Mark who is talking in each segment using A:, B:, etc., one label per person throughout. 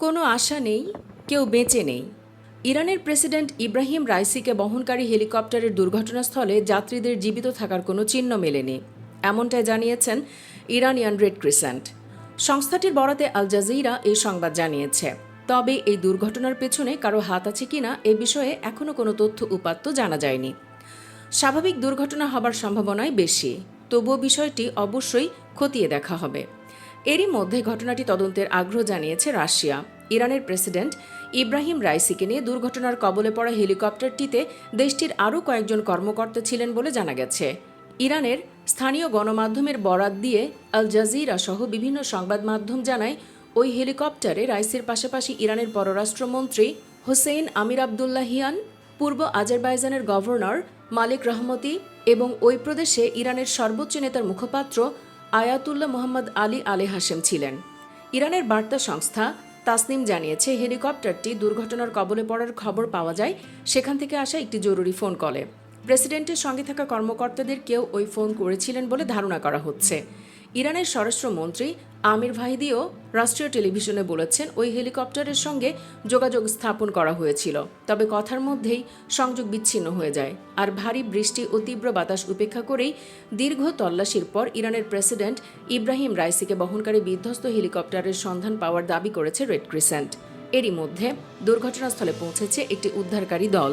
A: কোনো আশা নেই, কেউ বেঁচে নেই। ইরানের প্রেসিডেন্ট ইব্রাহিম রাইসিকে বহনকারী হেলিকপ্টারের দুর্ঘটনাস্থলে যাত্রীদের জীবিত থাকার কোনো চিহ্ন মেলেনি, এমনটাই জানিয়েছেন ইরানিয়ান রেড ক্রিসেন্ট। সংস্থাটির বরাতে আল জাজিরা এই সংবাদ জানিয়েছে। তবে এই দুর্ঘটনার পেছনে কারো হাত আছে কিনা এ বিষয়ে এখনও কোনো তথ্য উপাত্ত জানা যায়নি। স্বাভাবিক দুর্ঘটনা হবার সম্ভাবনাই বেশি, তবুও বিষয়টি অবশ্যই খতিয়ে দেখা হবে। এরই মধ্যে ঘটনাটি তদন্তের আগ্রহ জানিয়েছে রাশিয়া। ইরানের প্রেসিডেন্ট ইব্রাহিম রাইসিকে নিয়ে দুর্ঘটনার কবলে পড়া হেলিকপ্টারটিতে দেশটির আরও কয়েকজন কর্মকর্তা ছিলেন বলে জানা গেছে। ইরানের স্থানীয় গণমাধ্যমের বরাত দিয়ে আল জাজিরা সহ বিভিন্ন সংবাদ মাধ্যম জানায়, ওই হেলিকপ্টারে রাইসির পাশাপাশি ইরানের পররাষ্ট্রমন্ত্রী হোসেইন আমির আবদুল্লাহিয়ান, পূর্ব আজারবাইজানের গভর্নর মালিক রহমতি এবং ওই প্রদেশে ইরানের সর্বোচ্চ নেতার মুখপাত্র আয়াতুল্লাহ মোহাম্মদ আলী আলে হাশেম ছিলেন। ইরানের বার্তা সংস্থা তাসনিম জানিয়েছে, হেলিকপ্টারটি দুর্ঘটনার কবলে পড়ার খবর পাওয়া যায় সেখান থেকে আসা একটি জরুরি ফোন কলে। প্রেসিডেন্টের সঙ্গে থাকা কর্মকর্তাদের কেউ ওই ফোন করেছিলেন বলে ধারণা করা হচ্ছে। ইরানের স্বরাষ্ট্রমন্ত্রী আমির ভাহিদিও রাষ্ট্রীয় টেলিভিশনে বলেছেন, ওই হেলিকপ্টারের সঙ্গে যোগাযোগ স্থাপন করা হয়েছিল, তবে কথার মধ্যেই সংযোগ বিচ্ছিন্ন হয়ে যায়। আর ভারী বৃষ্টি ও তীব্র বাতাস উপেক্ষা করেই দীর্ঘ তল্লাশির পর ইরানের প্রেসিডেন্ট ইব্রাহিম রাইসিকে বহনকারী বিধ্বস্ত হেলিকপ্টারের সন্ধান পাওয়ার দাবি করেছে রেড ক্রিসেন্ট। এরই মধ্যে দুর্ঘটনাস্থলে পৌঁছেছে একটি উদ্ধারকারী দল।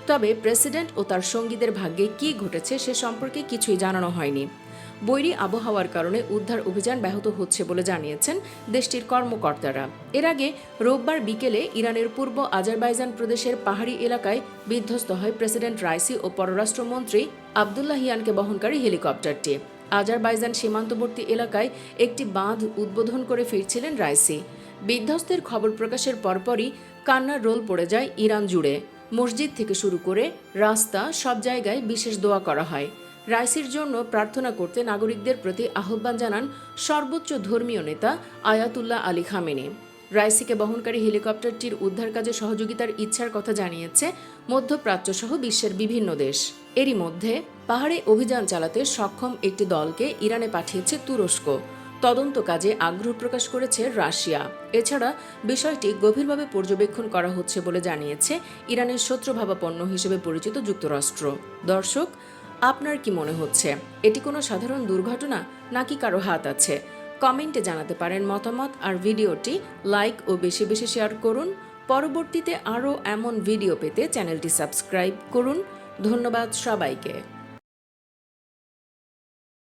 A: তবে প্রেসিডেন্ট ও তার সঙ্গীদের ভাগ্যে কী ঘটেছে সে সম্পর্কে কিছুই জানানো হয়নি। বৈরী আবহাওয়ার কারণে উদ্ধার অভিযান ব্যাহত হচ্ছে বলে জানিয়েছেন দেশটির কর্মকর্তারা। এর আগে রোববার বিকেলে ইরানের পূর্ব আজারবাইজান প্রদেশের পাহাড়ি এলাকায় বিধ্বস্ত হয় প্রেসিডেন্ট রাইসি ও পররাষ্ট্রমন্ত্রী আবদুল্লাহিয়ানকে বহনকারী হেলিকপ্টারটি। আজারবাইজান সীমান্তবর্তী এলাকায় একটি বাঁধ উদ্বোধন করে ফিরছিলেন রাইসি। বিধ্বস্তের খবর প্রকাশের পরপরই কান্নার রোল পড়ে যায় ইরান জুড়ে। মসজিদ থেকে শুরু করে রাস্তা, সব জায়গায় বিশেষ দোয়া করা হয়। রাইসির জন্য প্রার্থনা করতে নাগরিকদের প্রতি আহ্বান জানান সর্বোচ্চ ধর্মীয় নেতা আয়াতুল্লাহ আলী খামেনি। রাইসিকে বহনকারী হেলিকপ্টারটির উদ্ধার কাজে সহযোগিতার ইচ্ছার কথা জানিয়েছে মধ্যপ্রাচ্য সহ বিশ্বের বিভিন্ন দেশ। এরই মধ্যে পাহাড়ে অভিযান চালাতে সক্ষম একটি দলকে ইরানে পাঠিয়েছে তুরস্ক। তদন্ত কাজে আগ্রহ প্রকাশ করেছে রাশিয়া। এছাড়া বিষয়টি গভীরভাবে পর্যবেক্ষণ করা হচ্ছে বলে জানিয়েছে ইরানের শত্রুভাবাপন্ন হিসেবে পরিচিত যুক্তরাষ্ট্র। দর্শক, আপনার কি মনে হচ্ছে এটি কোনো সাধারণ দুর্ঘটনা নাকি কারো হাত আছে? কমেন্টে জানাতে পারেন মতামত, আর ভিডিওটি লাইক ও বেশি বেশি শেয়ার করুন। পরবর্তীতে আরও এমন ভিডিও পেতে চ্যানেলটি সাবস্ক্রাইব করুন। ধন্যবাদ সবাইকে।